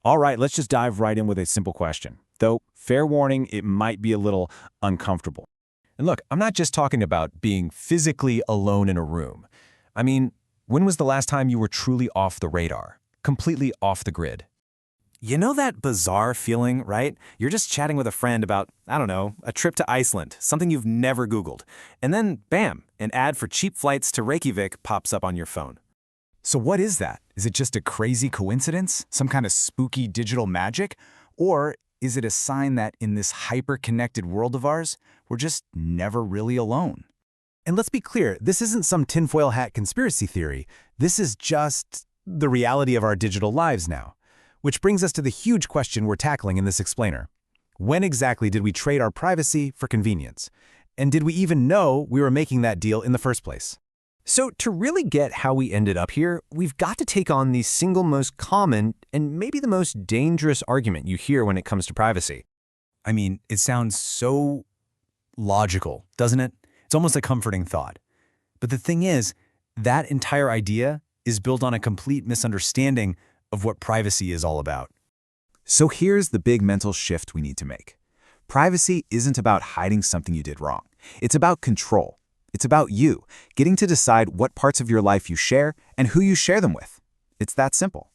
All right, let's just dive right in with a simple question. Though, fair warning, it might be a little uncomfortable. And look, I'm not just talking about being physically alone in a room. I mean, when was the last time you were truly off the radar, completely off the grid? You know that bizarre feeling, right? You're just chatting with a friend about, I don't know, a trip to Iceland, something you've never Googled. And then, bam, an ad for cheap flights to Reykjavik pops up on your phone. So what is that? Is it just a crazy coincidence? Some kind of spooky digital magic? Or is it a sign that in this hyper-connected world of ours, we're just never really alone? And let's be clear, this isn't some tinfoil hat conspiracy theory. This is just the reality of our digital lives now. Which brings us to the huge question we're tackling in this explainer. When exactly did we trade our privacy for convenience? And did we even know we were making that deal in the first place? So to really get how we ended up here, we've got to take on the single most common and maybe the most dangerous argument you hear when it comes to privacy. I mean, it sounds so logical, doesn't it? It's almost a comforting thought. But the thing is, that entire idea is built on a complete misunderstanding of what privacy is all about. So here's the big mental shift we need to make. Privacy isn't about hiding something you did wrong. It's about control. It's about you getting to decide what parts of your life you share and who you share them with. It's that simple.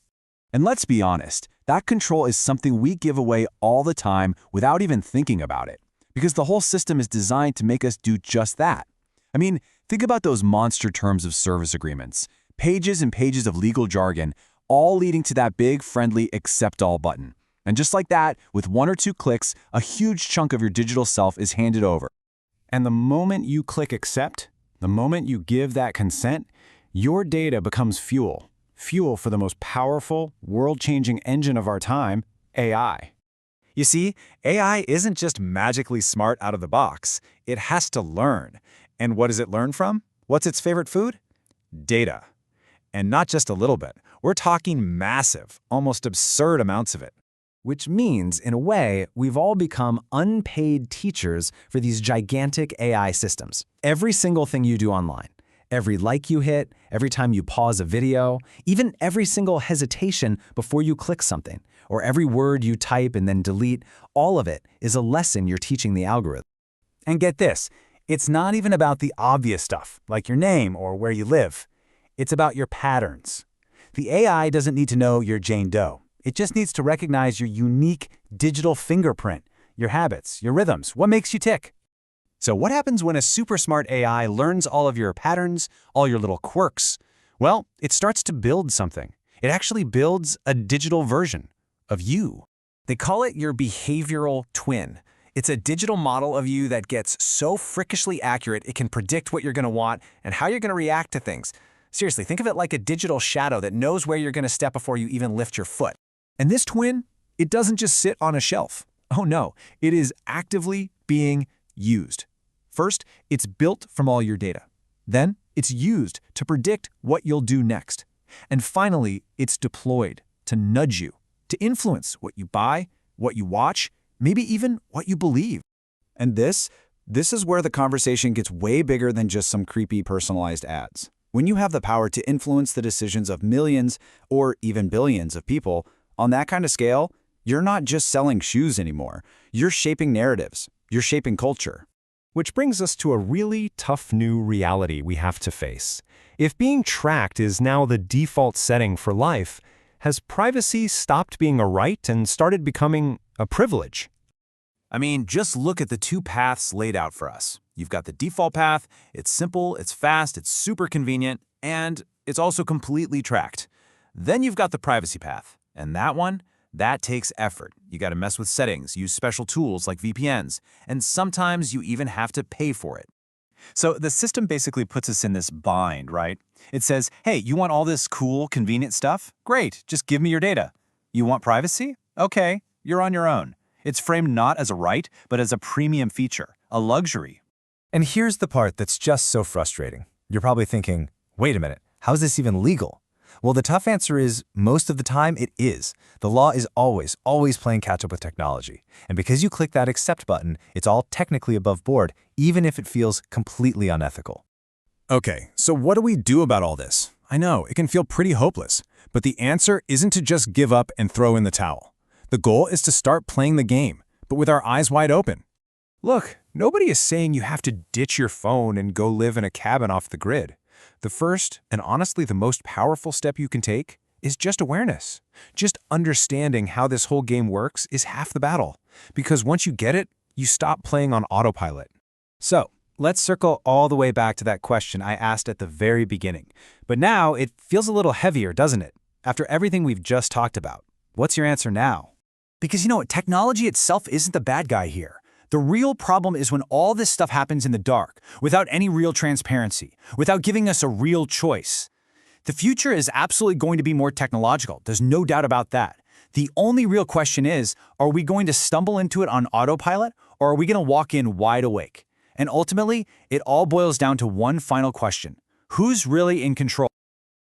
And let's be honest, that control is something we give away all the time without even thinking about it, because the whole system is designed to make us do just that. I mean, think about those monster terms of service agreements, pages and pages of legal jargon, all leading to that big, friendly accept all button. And just like that, with 1 or 2 clicks, a huge chunk of your digital self is handed over. And the moment you click accept, the moment you give that consent, your data becomes fuel. Fuel for the most powerful, world-changing engine of our time, AI. You see, AI isn't just magically smart out of the box. It has to learn. And what does it learn from? What's its favorite food? Data. And not just a little bit. We're talking massive, almost absurd amounts of it. Which means, in a way, we've all become unpaid teachers for these gigantic AI systems. Every single thing you do online, every like you hit, every time you pause a video, even every single hesitation before you click something, or every word you type and then delete, all of it is a lesson you're teaching the algorithm. And get this, it's not even about the obvious stuff, like your name or where you live. It's about your patterns. The AI doesn't need to know you're Jane Doe. It just needs to recognize your unique digital fingerprint, your habits, your rhythms, what makes you tick. So what happens when a super smart AI learns all of your patterns, all your little quirks? Well, it starts to build something. It actually builds a digital version of you. They call it your behavioral twin. It's a digital model of you that gets so freakishly accurate it can predict what you're going to want and how you're going to react to things. Seriously, think of it like a digital shadow that knows where you're going to step before you even lift your foot. And this twin, it doesn't just sit on a shelf. Oh no, it is actively being used. First, it's built from all your data. Then, it's used to predict what you'll do next. And finally, it's deployed to nudge you, to influence what you buy, what you watch, maybe even what you believe. And this is where the conversation gets way bigger than just some creepy personalized ads. When you have the power to influence the decisions of millions or even billions of people, on that kind of scale, you're not just selling shoes anymore. You're shaping narratives. You're shaping culture. Which brings us to a really tough new reality we have to face. If being tracked is now the default setting for life, has privacy stopped being a right and started becoming a privilege? I mean, just look at the 2 paths laid out for us. You've got the default path. It's simple, it's fast, it's super convenient, and it's also completely tracked. Then you've got the privacy path. And that one, that takes effort. You got to mess with settings, use special tools like VPNs, and sometimes you even have to pay for it. So the system basically puts us in this bind, right? It says, hey, you want all this cool, convenient stuff? Great, just give me your data. You want privacy? Okay, you're on your own. It's framed not as a right, but as a premium feature, a luxury. And here's the part that's just so frustrating. You're probably thinking, wait a minute, how is this even legal? Well, the tough answer is, most of the time, it is. The law is always playing catch-up with technology. And because you click that accept button, it's all technically above board, even if it feels completely unethical. Okay, so what do we do about all this? I know, it can feel pretty hopeless, but the answer isn't to just give up and throw in the towel. The goal is to start playing the game, but with our eyes wide open. Look, nobody is saying you have to ditch your phone and go live in a cabin off the grid. The first, and honestly the most powerful step you can take, is just awareness. Just understanding how this whole game works is half the battle, because once you get it, you stop playing on autopilot. So, let's circle all the way back to that question I asked at the very beginning. But now it feels a little heavier, doesn't it? After everything we've just talked about. What's your answer now? Because, technology itself isn't the bad guy here. The real problem is when all this stuff happens in the dark, without any real transparency, without giving us a real choice. The future is absolutely going to be more technological. There's no doubt about that. The only real question is, are we going to stumble into it on autopilot, or are we going to walk in wide awake? And ultimately, it all boils down to one final question. Who's really in control?